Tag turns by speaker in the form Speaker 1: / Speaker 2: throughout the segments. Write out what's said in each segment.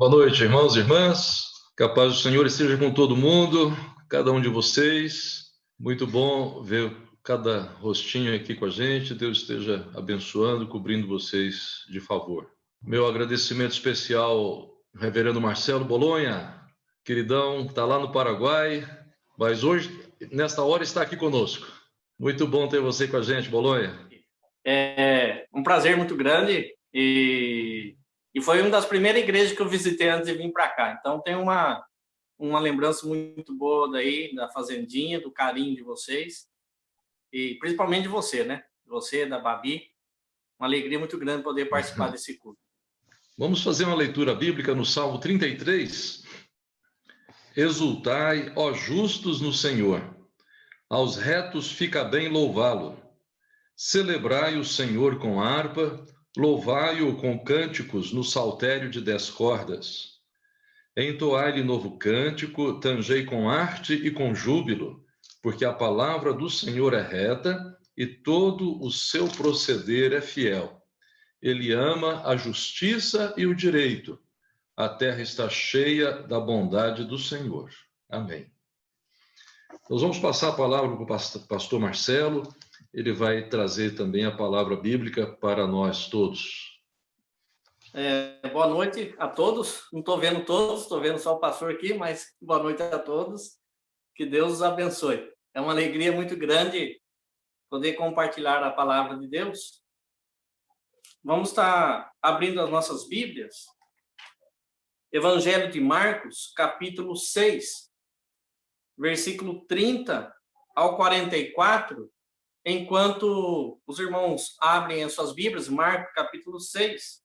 Speaker 1: Boa noite, irmãos e irmãs. Que a paz do Senhor esteja com todo mundo, cada um de vocês. Muito bom ver cada rostinho aqui com a gente. Deus esteja abençoando, cobrindo vocês de favor. Meu agradecimento especial ao reverendo Marcelo Bolonha, queridão, está lá no Paraguai, mas hoje, nesta hora, está aqui conosco. Muito bom ter você com a gente, Bolonha.
Speaker 2: É um prazer muito grande e foi uma das primeiras igrejas que eu visitei antes de vir para cá. Então, tem uma lembrança muito boa daí, da fazendinha, do carinho de vocês e principalmente de você, né? Você, da Babi. Uma alegria muito grande poder participar desse culto.
Speaker 1: Vamos fazer uma leitura bíblica no Salmo 33. Exultai, ó justos no Senhor, aos retos fica bem louvá-lo. Celebrai o Senhor com harpa, louvai-o com cânticos no saltério de 10 cordas. Entoai-lhe novo cântico, tangei com arte e com júbilo, porque a palavra do Senhor é reta e todo o seu proceder é fiel. Ele ama a justiça e o direito. A terra está cheia da bondade do Senhor. Amém. Nós vamos passar a palavra para o pastor Marcelo. Ele vai trazer também a palavra bíblica para nós todos.
Speaker 2: Boa noite a todos. Não estou vendo todos, estou vendo só o pastor aqui, mas boa noite a todos. Que Deus os abençoe. É uma alegria muito grande poder compartilhar a palavra de Deus. Vamos estar abrindo as nossas Bíblias. Evangelho de Marcos, capítulo 6, versículo 30 ao 44, enquanto os irmãos abrem as suas Bíblias, Marcos, capítulo 6.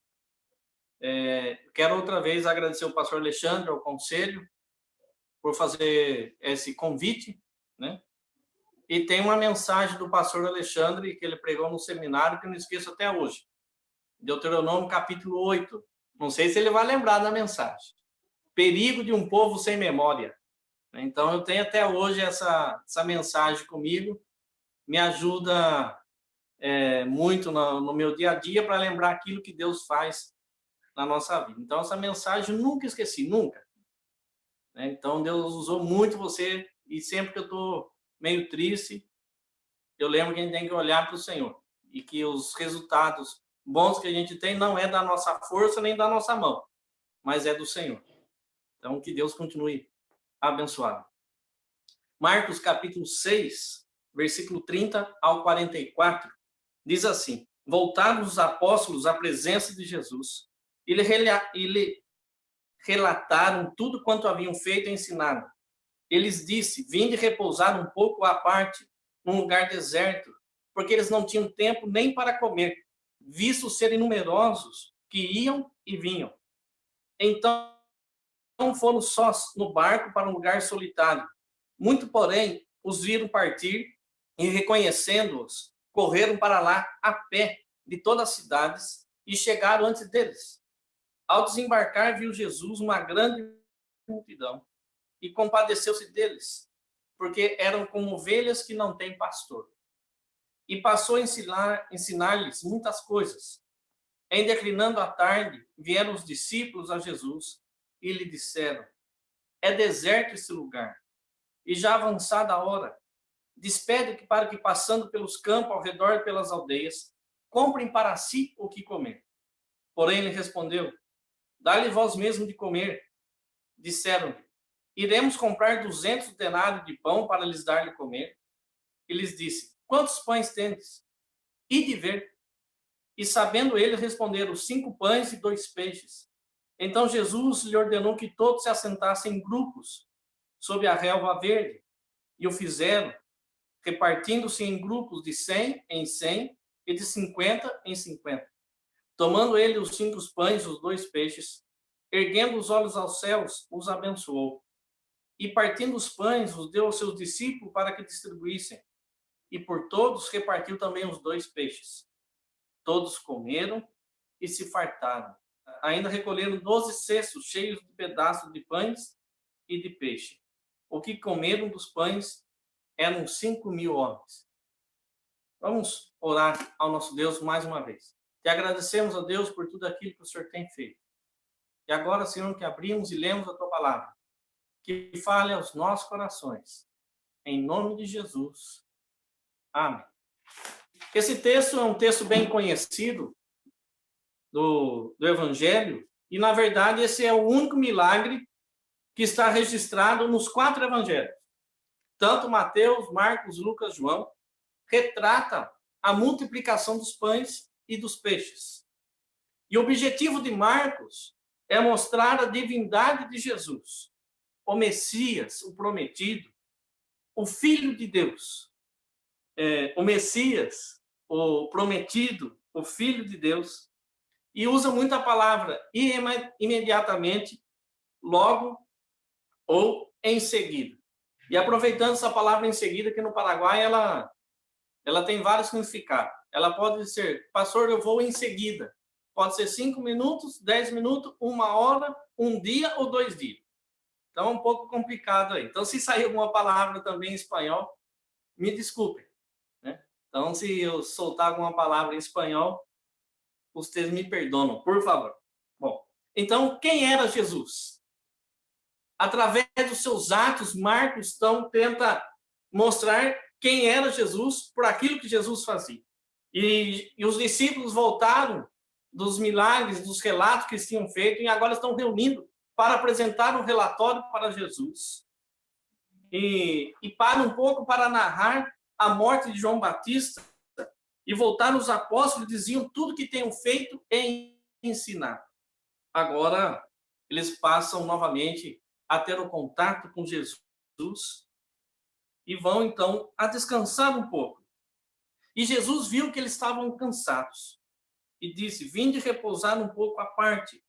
Speaker 2: Quero outra vez agradecer ao pastor Alexandre, ao conselho, por fazer esse convite, né? E tem uma mensagem do pastor Alexandre que ele pregou no seminário que eu não esqueço até hoje. Deuteronômio, capítulo 8. Não sei se ele vai lembrar da mensagem. Perigo de um povo sem memória. Então, eu tenho até hoje essa mensagem comigo. Me ajuda muito no meu dia a dia para lembrar aquilo que Deus faz na nossa vida. Então, essa mensagem eu nunca esqueci, nunca. Então, Deus usou muito você e sempre que eu estou meio triste, eu lembro que a gente tem que olhar para o Senhor e que os resultados bons que a gente tem não é da nossa força nem da nossa mão, mas é do Senhor. Então, que Deus continue abençoado. Marcos, capítulo 6, versículo 30 ao 44, diz assim: voltados os apóstolos à presença de Jesus, ele relataram tudo quanto haviam feito e ensinado. Eles disse: vinde repousar um pouco à parte, num lugar deserto, porque eles não tinham tempo nem para comer, visto serem numerosos que iam e vinham. Então foram sós no barco para um lugar solitário. Muito, porém, os viram partir e, reconhecendo-os, correram para lá a pé de todas as cidades e chegaram antes deles. Ao desembarcar, viu Jesus uma grande multidão e compadeceu-se deles, porque eram como ovelhas que não têm pastor. E passou a ensinar-lhes muitas coisas. Em declinando a tarde, vieram os discípulos a Jesus e lhe disseram: é deserto esse lugar, e já avançada a hora. Despede-te para que, passando pelos campos ao redor pelas aldeias, comprem para si o que comer. Porém, ele respondeu: dá-lhe vós mesmo de comer. Disseram-lhe: iremos comprar 200 denários de pão para lhes dar de comer. E lhes disse: quantos pães tendes? Ide ver. E sabendo ele, responderam: 5 pães e 2 peixes. Então Jesus lhe ordenou que todos se assentassem em grupos sob a relva verde. E o fizeram, repartindo-se em grupos de 100 em 100 e de 50 em 50. Tomando ele os 5 pães e os 2 peixes, erguendo os olhos aos céus, os abençoou. E partindo os pães, os deu aos seus discípulos para que distribuíssem. E por todos repartiu também os 2 peixes. Todos comeram e se fartaram. Ainda recolheram 12 cestos cheios de pedaços de pães e de peixe. O que comeram dos pães eram 5.000 homens. Vamos orar ao nosso Deus mais uma vez. Te agradecemos, ó Deus, por tudo aquilo que o Senhor tem feito. E agora, Senhor, que abrimos e lemos a tua palavra, que fale aos nossos corações. Em nome de Jesus. Amém. Esse texto é um texto bem conhecido do Evangelho, e, na verdade, esse é o único milagre que está registrado nos 4 evangelhos. Tanto Mateus, Marcos, Lucas, João, retrata a multiplicação dos pães e dos peixes. E o objetivo de Marcos é mostrar a divindade de Jesus, o Messias, o prometido, o Filho de Deus. O Messias, o prometido, o Filho de Deus, e usa muito a palavra imediatamente, logo ou em seguida. E aproveitando essa palavra em seguida, que no Paraguai ela tem vários significados. Ela pode ser, pastor, eu vou em seguida. Pode ser 5 minutos, 10 minutos, 1 hora, 1 dia ou 2 dias. Então é um pouco complicado aí. Então, se sair alguma palavra também em espanhol, me desculpem, né? Então, se eu soltar alguma palavra em espanhol, vocês me perdoam, por favor. Bom, então, quem era Jesus? Através dos seus atos, Marcos então tenta mostrar quem era Jesus por aquilo que Jesus fazia. E os discípulos voltaram dos milagres, dos relatos que eles tinham feito, e agora estão reunindo para apresentar um relatório para Jesus. E para um pouco para narrar a morte de João Batista, e voltar os apóstolos diziam tudo que tenham feito e ensinado. Agora, eles passam novamente a ter o contato com Jesus e vão, então, a descansar um pouco. E Jesus viu que eles estavam cansados e disse, vinde repousar um pouco à parte,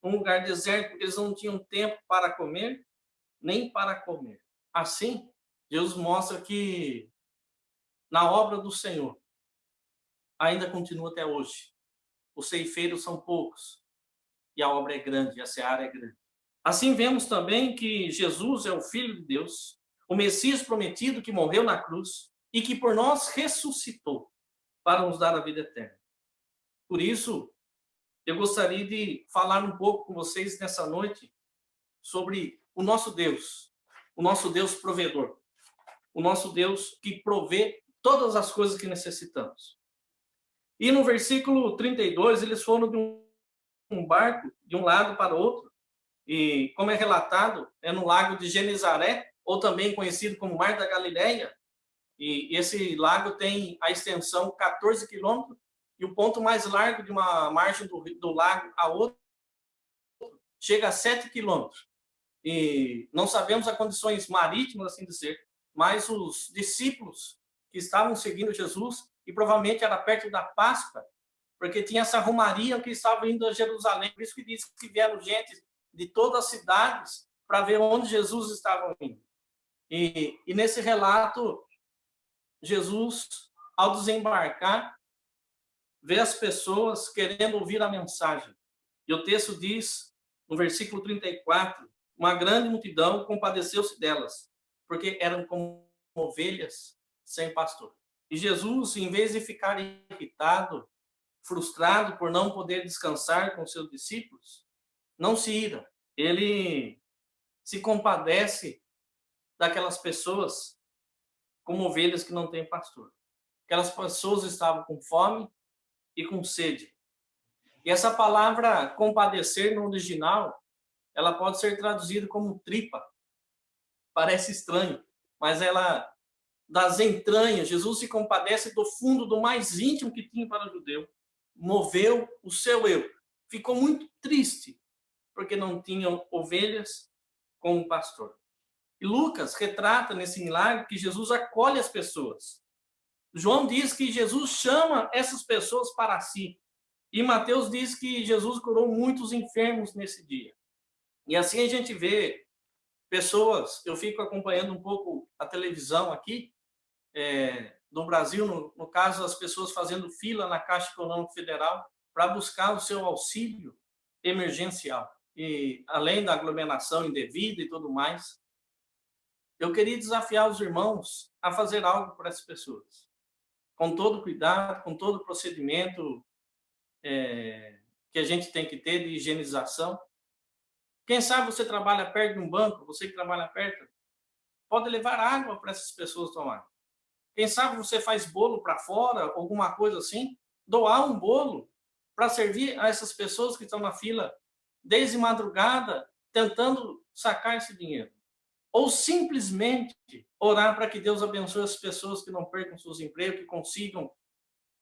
Speaker 2: num lugar deserto, porque eles não tinham tempo para comer, nem para comer. Assim, Deus mostra que na obra do Senhor ainda continua até hoje. Os ceifeiros são poucos e a obra é grande, a seara é grande. Assim, vemos também que Jesus é o Filho de Deus, o Messias prometido que morreu na cruz e que por nós ressuscitou para nos dar a vida eterna. Por isso, eu gostaria de falar um pouco com vocês nessa noite sobre o nosso Deus provedor, o nosso Deus que provê todas as coisas que necessitamos. E no versículo 32, eles foram de um barco de um lado para o outro, e como é relatado, é no lago de Genezaré, ou também conhecido como Mar da Galileia, e esse lago tem a extensão 14 quilômetros, e o ponto mais largo de uma margem do lago a outra chega a 7 quilômetros. E não sabemos as condições marítimas, assim dizer, mas os discípulos que estavam seguindo Jesus, e provavelmente era perto da Páscoa, porque tinha essa romaria que estava indo a Jerusalém, por isso que diz que vieram gente de todas as cidades para ver onde Jesus estava indo. E nesse relato, Jesus, ao desembarcar, vê as pessoas querendo ouvir a mensagem. E o texto diz, no versículo 34, uma grande multidão compadeceu-se delas, porque eram como ovelhas sem pastor. E Jesus, em vez de ficar irritado, frustrado por não poder descansar com seus discípulos, não se ira. Ele se compadece daquelas pessoas como ovelhas que não têm pastor. Aquelas pessoas estavam com fome e com sede. E essa palavra compadecer no original, ela pode ser traduzida como tripa. Parece estranho, mas ela das entranhas, Jesus se compadece do fundo, do mais íntimo que tinha para o judeu. Moveu o seu eu. Ficou muito triste, porque não tinham ovelhas com um pastor. E Lucas retrata nesse milagre que Jesus acolhe as pessoas. João diz que Jesus chama essas pessoas para si. E Mateus diz que Jesus curou muitos enfermos nesse dia. E assim a gente vê pessoas, eu fico acompanhando um pouco a televisão aqui, no Brasil, no caso, as pessoas fazendo fila na Caixa Econômica Federal para buscar o seu auxílio emergencial. E além da aglomeração indevida e tudo mais, eu queria desafiar os irmãos a fazer algo para essas pessoas. Com todo cuidado, com todo procedimento que a gente tem que ter de higienização, Quem sabe você trabalha perto de um banco, você que trabalha perto, pode levar água para essas pessoas tomar. Quem sabe você faz bolo para fora, alguma coisa assim, doar um bolo para servir a essas pessoas que estão na fila desde madrugada, tentando sacar esse dinheiro. Ou simplesmente orar para que Deus abençoe as pessoas que não percam seus empregos, que consigam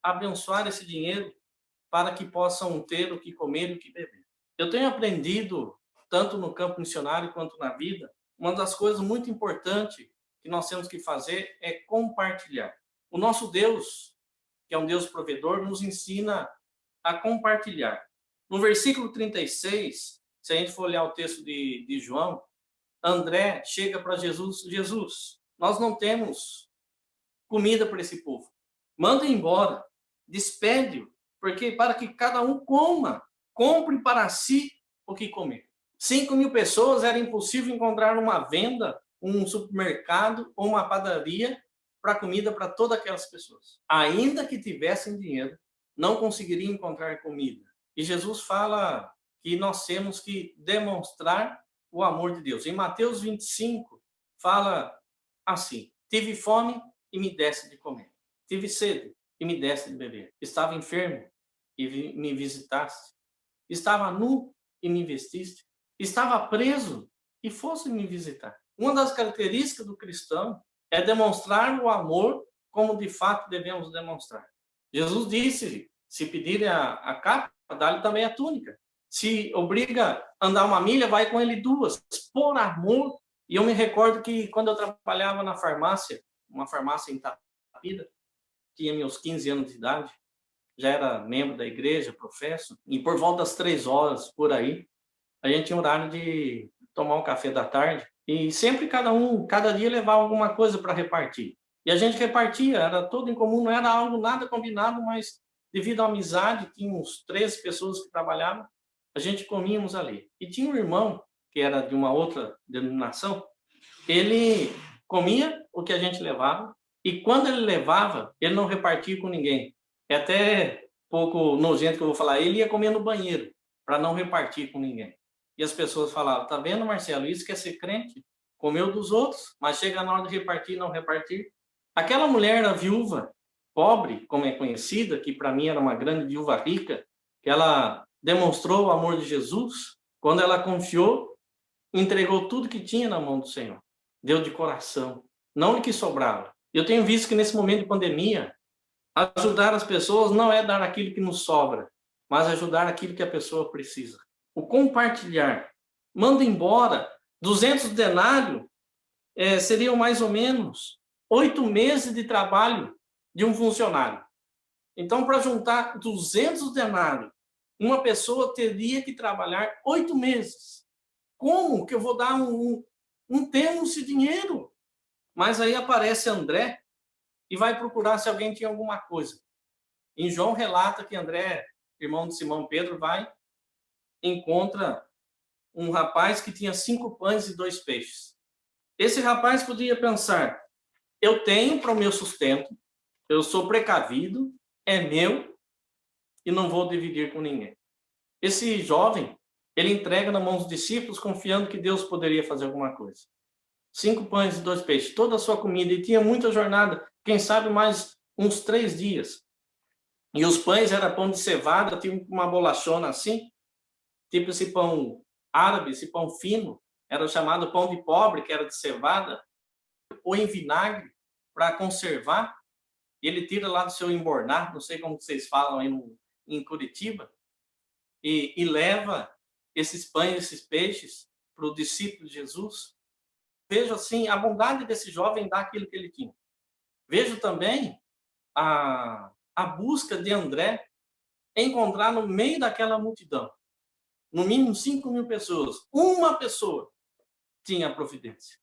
Speaker 2: abençoar esse dinheiro para que possam ter o que comer e o que beber. Eu tenho aprendido, tanto no campo missionário quanto na vida, uma das coisas muito importantes que nós temos que fazer é compartilhar. O nosso Deus, que é um Deus provedor, nos ensina a compartilhar. No versículo 36, se a gente for olhar o texto de João, André chega para Jesus: Jesus, nós não temos comida para esse povo. Manda embora, despede-o, porque para que cada um coma, compre para si o que comer. 5.000 pessoas, era impossível encontrar uma venda, um supermercado ou uma padaria para comida para todas aquelas pessoas. Ainda que tivessem dinheiro, não conseguiriam encontrar comida. E Jesus fala que nós temos que demonstrar o amor de Deus. Em Mateus 25, fala assim: tive fome e me desse de comer. Tive sede e me desse de beber. Estava enfermo e me visitaste. Estava nu e me vestiste. Estava preso e fosse me visitar. Uma das características do cristão é demonstrar o amor como de fato devemos demonstrar. Jesus disse: se pedirem a capa, dá-lhe também a túnica. Se obriga a andar 1 milha, vai com ele 2, por amor. E eu me recordo que quando eu trabalhava na farmácia, uma farmácia em Itapira, tinha meus 15 anos de idade, já era membro da igreja, professo, e por volta das 3 horas, por aí, a gente tinha horário de tomar um café da tarde, e sempre cada dia levava alguma coisa para repartir. E a gente repartia, era todo em comum, não era algo nada combinado, mas devido à amizade, tínhamos 13 pessoas que trabalhavam, a gente comíamos ali. E tinha um irmão, que era de uma outra denominação, ele comia o que a gente levava, e quando ele levava, ele não repartia com ninguém. É até pouco nojento que eu vou falar, ele ia comer no banheiro, para não repartir com ninguém. E as pessoas falavam: tá vendo, Marcelo, isso quer ser crente? Comeu dos outros, mas chega na hora de repartir, não repartir. Aquela mulher, a viúva, pobre, como é conhecida, que para mim era uma grande viúva rica, que ela demonstrou o amor de Jesus, quando ela confiou, entregou tudo que tinha na mão do Senhor. Deu de coração, não o que sobrava. Eu tenho visto que nesse momento de pandemia, ajudar as pessoas não é dar aquilo que nos sobra, mas ajudar aquilo que a pessoa precisa. O compartilhar. Manda embora 200 denários, seriam mais ou menos 8 meses de trabalho de um funcionário. Então, para juntar 200 denários, uma pessoa teria que trabalhar 8 meses. Como que eu vou dar um termo esse dinheiro? Mas aí aparece André e vai procurar se alguém tinha alguma coisa. Em João relata que André, irmão de Simão Pedro, encontra um rapaz que tinha 5 pães e 2 peixes. Esse rapaz podia pensar: eu tenho para o meu sustento, eu sou precavido, é meu e não vou dividir com ninguém. Esse jovem, ele entrega na mão dos discípulos, confiando que Deus poderia fazer alguma coisa. 5 pães e 2 peixes, toda a sua comida, e tinha muita jornada, quem sabe mais uns 3 dias. E os pães eram pão de cevada, tinha uma bolachona assim, tipo esse pão árabe, esse pão fino, era chamado pão de pobre, que era de cevada, ou em vinagre, para conservar. Ele tira lá do seu embornar, não sei como vocês falam aí em Curitiba, e leva esses pães, esses peixes, para o discípulo de Jesus. Vejo assim a bondade desse jovem dar aquilo que ele tinha. Vejo também a busca de André encontrar no meio daquela multidão, no mínimo 5.000 pessoas, uma pessoa tinha a providência.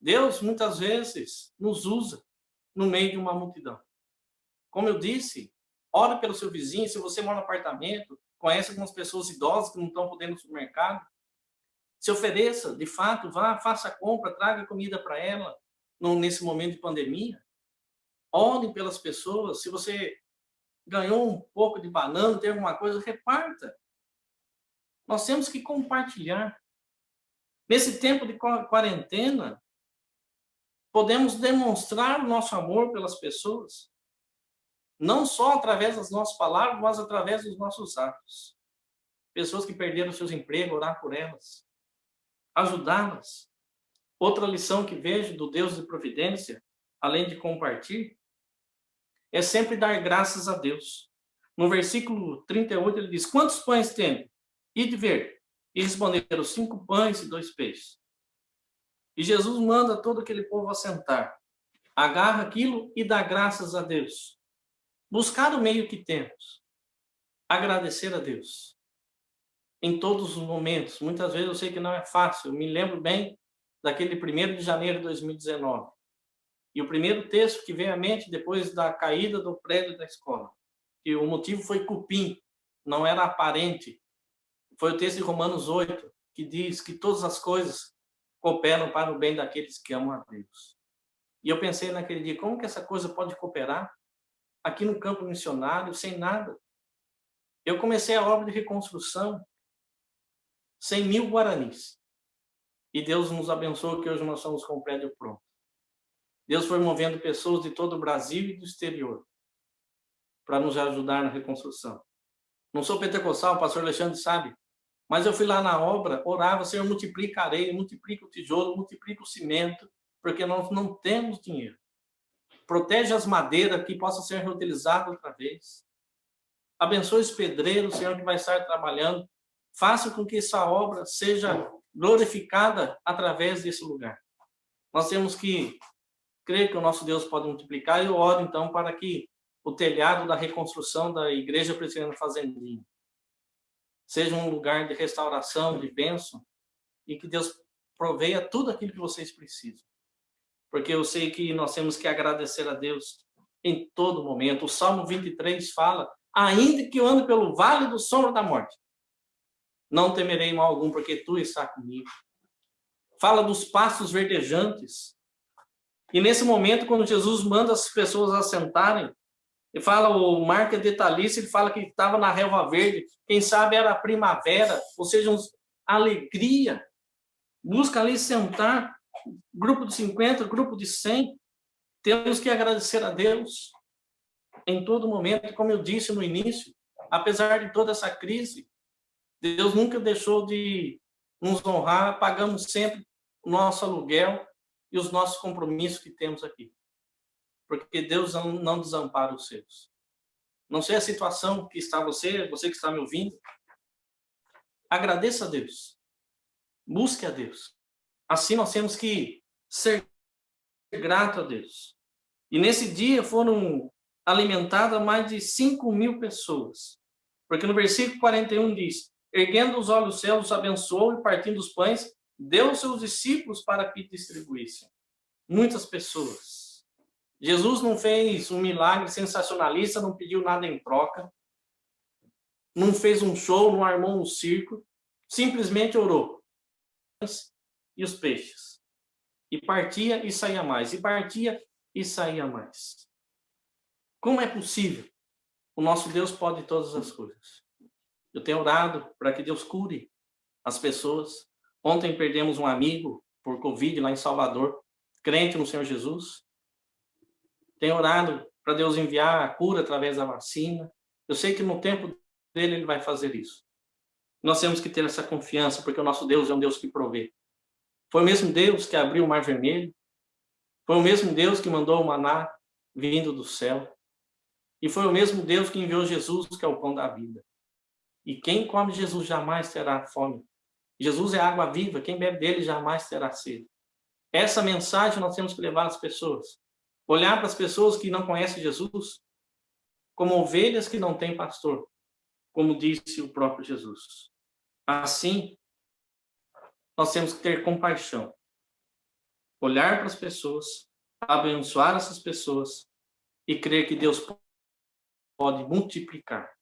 Speaker 2: Deus muitas vezes nos usa no meio de uma multidão. Como eu disse, ore pelo seu vizinho. Se você mora no apartamento, conhece algumas pessoas idosas que não estão podendo ir no supermercado, se ofereça, de fato, vá, faça a compra, traga comida para ela nesse momento de pandemia. Ore pelas pessoas. Se você ganhou um pouco de banana, tem alguma coisa, reparta. Nós temos que compartilhar. Nesse tempo de quarentena, podemos demonstrar o nosso amor pelas pessoas, não só através das nossas palavras, mas através dos nossos atos. Pessoas que perderam seus empregos, orar por elas, ajudá-las. Outra lição que vejo do Deus de providência, além de compartilhar, é sempre dar graças a Deus. No versículo 38 ele diz: quantos pães tem? Ide ver. E responderam: 5 pães e 2 peixes. E Jesus manda todo aquele povo assentar. Agarra aquilo e dá graças a Deus. Buscar o meio que temos. Agradecer a Deus. Em todos os momentos. Muitas vezes eu sei que não é fácil. Eu me lembro bem daquele 1º de janeiro de 2019. E o primeiro texto que veio à mente depois da caída do prédio da escola, que o motivo foi cupim, não era aparente, foi o texto de Romanos 8, que diz que todas as coisas cooperam para o bem daqueles que amam a Deus. E eu pensei naquele dia, como que essa coisa pode cooperar aqui no campo missionário, sem nada? Eu comecei a obra de reconstrução, 100.000 guaranis. E Deus nos abençoou que hoje nós estamos com o prédio pronto. Deus foi movendo pessoas de todo o Brasil e do exterior para nos ajudar na reconstrução. Não sou pentecostal, o pastor Alexandre sabe, mas eu fui lá na obra, orava: Senhor, multiplica a areia, multiplica o tijolo, multiplica o cimento, porque nós não temos dinheiro. Protege as madeiras que possam ser reutilizadas outra vez. Abençoe os pedreiros, Senhor, que vai estar trabalhando. Faça com que essa obra seja glorificada através desse lugar. Nós temos que crer que o nosso Deus pode multiplicar, e eu oro, então, para que o telhado da reconstrução da Igreja Presbiteriana Fazendinha seja um lugar de restauração, de bênção, e que Deus proveia tudo aquilo que vocês precisam. Porque eu sei que nós temos que agradecer a Deus em todo momento. O Salmo 23 fala: ainda que eu ande pelo vale do sombra da morte, não temerei mal algum, porque tu estás comigo. Fala dos pastos verdejantes. E nesse momento, quando Jesus manda as pessoas assentarem, ele fala, o Marco é detalhista, ele fala que estava na relva verde, quem sabe era a primavera, ou seja, alegria. Busca ali sentar, grupo de 50, grupo de 100. Temos que agradecer a Deus em todo momento, como eu disse no início, apesar de toda essa crise, Deus nunca deixou de nos honrar, pagamos sempre o nosso aluguel e os nossos compromissos que temos aqui. Porque Deus não desampara os seus. Não sei a situação que está você que está me ouvindo. Agradeça a Deus. Busque a Deus. Assim nós temos que ser grato a Deus. E nesse dia foram alimentadas mais de 5.000 pessoas. Porque no versículo 41 diz: erguendo os olhos aos céus, os abençoou e partindo os pães, deu aos seus discípulos para que distribuíssem. Muitas pessoas. Jesus não fez um milagre sensacionalista, não pediu nada em troca, não fez um show, não armou um circo, simplesmente orou. E os peixes. E partia e saía mais. E partia e saía mais. Como é possível? O nosso Deus pode todas as coisas. Eu tenho orado para que Deus cure as pessoas. Ontem perdemos um amigo por Covid lá em Salvador, crente no Senhor Jesus. Tenho orado para Deus enviar a cura através da vacina. Eu sei que no tempo dele ele vai fazer isso. Nós temos que ter essa confiança, porque o nosso Deus é um Deus que provê. Foi o mesmo Deus que abriu o Mar Vermelho. Foi o mesmo Deus que mandou o maná vindo do céu. E foi o mesmo Deus que enviou Jesus, que é o pão da vida. E quem come Jesus jamais terá fome. Jesus é água viva, quem bebe dele jamais terá sede. Essa mensagem nós temos que levar às pessoas. Olhar para as pessoas que não conhecem Jesus como ovelhas que não têm pastor, como disse o próprio Jesus. Assim, nós temos que ter compaixão. Olhar para as pessoas, abençoar essas pessoas e crer que Deus pode multiplicar.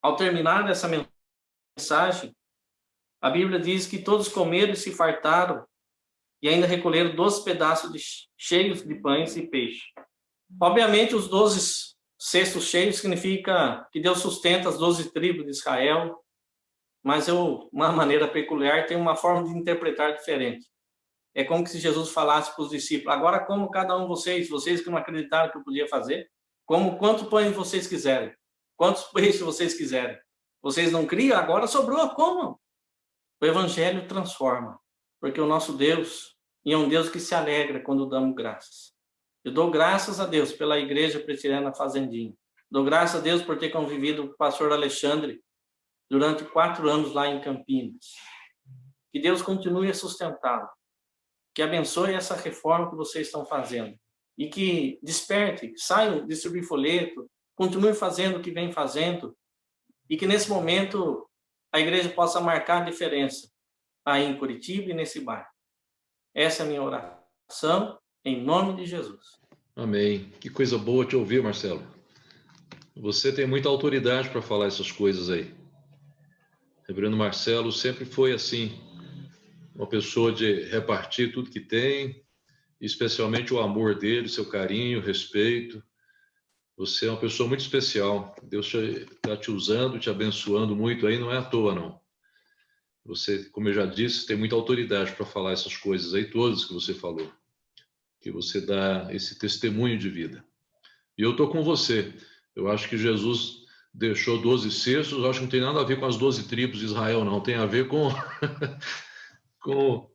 Speaker 2: Ao terminar essa mensagem, a Bíblia diz que todos comeram e se fartaram e ainda recolheram 12 pedaços cheios de pães e peixe. Obviamente, os 12 cestos cheios significa que Deus sustenta as 12 tribos de Israel. mas uma maneira peculiar, tem uma forma de interpretar diferente. É como se Jesus falasse para os discípulos: agora como cada um de vocês que não acreditaram que eu podia fazer, como quantos pães vocês quiserem, quantos peixes vocês quiserem. Vocês não criam? Agora sobrou, como? O Evangelho transforma, porque o nosso Deus é um Deus que se alegra quando damos graças. Eu dou graças a Deus pela Igreja Presbiteriana Fazendinha. Dou graças a Deus por ter convivido com o pastor Alexandre durante 4 anos lá em Campinas. Que Deus continue a sustentá-lo. Que abençoe essa reforma que vocês estão fazendo. E que desperte, saiam distribuir folheto, continue fazendo o que vem fazendo. E que nesse momento a igreja possa marcar a diferença aí em Curitiba e nesse bairro. Essa é a minha oração, em nome de Jesus.
Speaker 1: Amém. Que coisa boa te ouvir, Marcelo. Você tem muita autoridade para falar essas coisas aí. Reverendo Marcelo sempre foi assim, uma pessoa de repartir tudo que tem, especialmente o amor dele, seu carinho, respeito. Você é uma pessoa muito especial. Deus está te usando, te abençoando muito aí, não é à toa, não. Você, como eu já disse, tem muita autoridade para falar essas coisas aí, todas que você falou. Que você dá esse testemunho de vida. E eu estou com você. Eu acho que Jesus deixou 12 cestos, eu acho que não tem nada a ver com as 12 tribos de Israel, não. Tem a ver com, com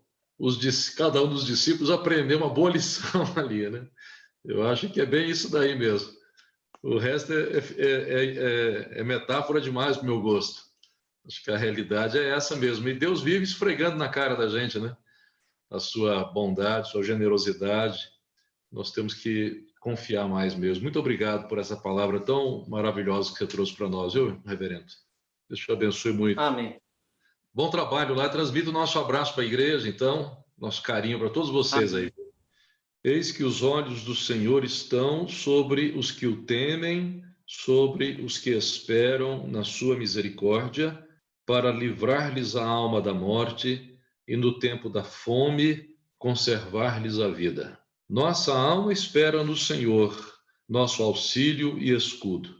Speaker 1: cada um dos discípulos aprender uma boa lição ali, né? Eu acho que é bem isso daí mesmo. O resto é metáfora demais para o meu gosto. Acho que a realidade é essa mesmo. E Deus vive esfregando na cara da gente, né? A sua bondade, sua generosidade. Nós temos que confiar mais mesmo. Muito obrigado por essa palavra tão maravilhosa que você trouxe para nós, viu, reverendo? Deus te abençoe muito.
Speaker 2: Amém.
Speaker 1: Bom trabalho lá. Transmito o nosso abraço para a igreja, então, nosso carinho para todos vocês aí. Eis que os olhos do Senhor estão sobre os que o temem, sobre os que esperam na sua misericórdia, para livrar-lhes a alma da morte e no tempo da fome conservar-lhes a vida. Nossa alma espera no Senhor, nosso auxílio e escudo.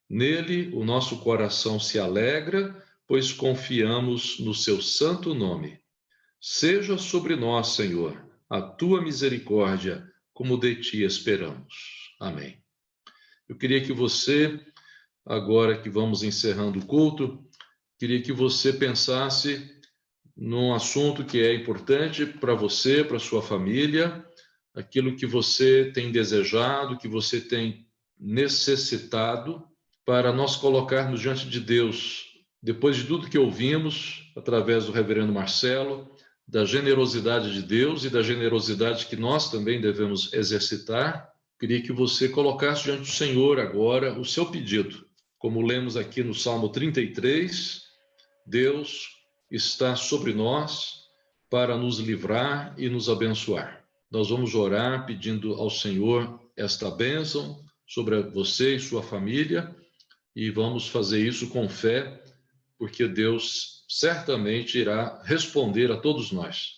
Speaker 1: Nele o nosso coração se alegra, pois confiamos no seu santo nome. Seja sobre nós, Senhor, a tua misericórdia, como de ti esperamos. Amém. Eu queria que você, agora que vamos encerrando o culto, queria que você pensasse num assunto que é importante para você, para sua família, aquilo que você tem desejado, que você tem necessitado, para nós colocarmos diante de Deus, depois de tudo que ouvimos, através do reverendo Marcelo, da generosidade de Deus e da generosidade que nós também devemos exercitar. Queria que você colocasse diante do Senhor agora o seu pedido. Como lemos aqui no Salmo 33, Deus está sobre nós para nos livrar e nos abençoar. Nós vamos orar pedindo ao Senhor esta bênção sobre você e sua família e vamos fazer isso com fé, porque Deus certamente irá responder a todos nós.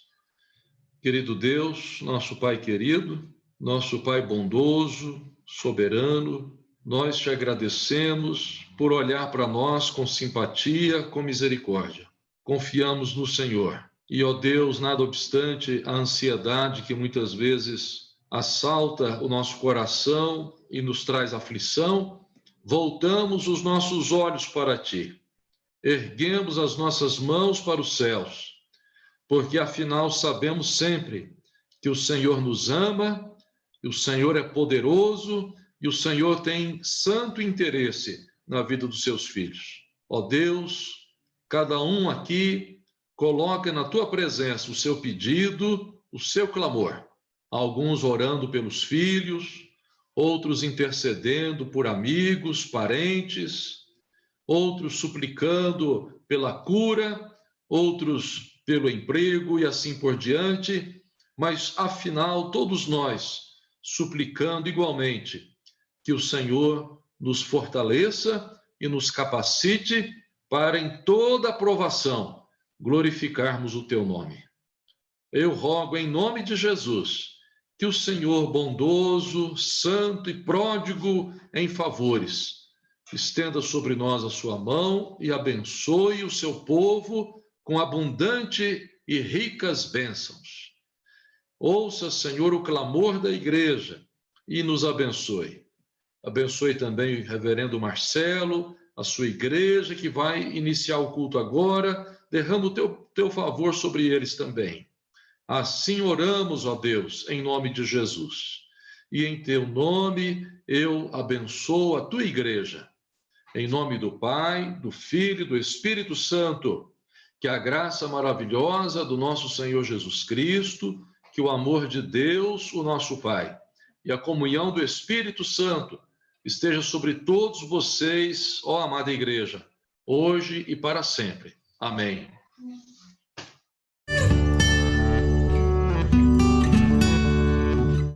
Speaker 1: Querido Deus, nosso Pai querido, nosso Pai bondoso, soberano, nós te agradecemos por olhar para nós com simpatia, com misericórdia. Confiamos no Senhor. E, ó Deus, nada obstante a ansiedade que muitas vezes assalta o nosso coração e nos traz aflição, voltamos os nossos olhos para ti. Erguemos as nossas mãos para os céus, porque afinal sabemos sempre que o Senhor nos ama, e o Senhor é poderoso, e o Senhor tem santo interesse na vida dos seus filhos. Ó Deus, cada um aqui coloca na tua presença o seu pedido, o seu clamor. Alguns orando pelos filhos, outros intercedendo por amigos, parentes, outros suplicando pela cura, outros pelo emprego e assim por diante, mas afinal todos nós suplicando igualmente que o Senhor nos fortaleça e nos capacite para em toda aprovação glorificarmos o teu nome. Eu rogo em nome de Jesus que o Senhor bondoso, santo e pródigo em favores estenda sobre nós a sua mão e abençoe o seu povo com abundante e ricas bênçãos. Ouça, Senhor, o clamor da igreja e nos abençoe. Abençoe também o reverendo Marcelo, a sua igreja que vai iniciar o culto agora. Derrama o teu favor sobre eles também. Assim oramos, ó Deus, em nome de Jesus. E em teu nome eu abençoo a tua igreja. Em nome do Pai, do Filho e do Espírito Santo, que a graça maravilhosa do nosso Senhor Jesus Cristo, que o amor de Deus, o nosso Pai, e a comunhão do Espírito Santo esteja sobre todos vocês, ó amada igreja, hoje e para sempre. Amém.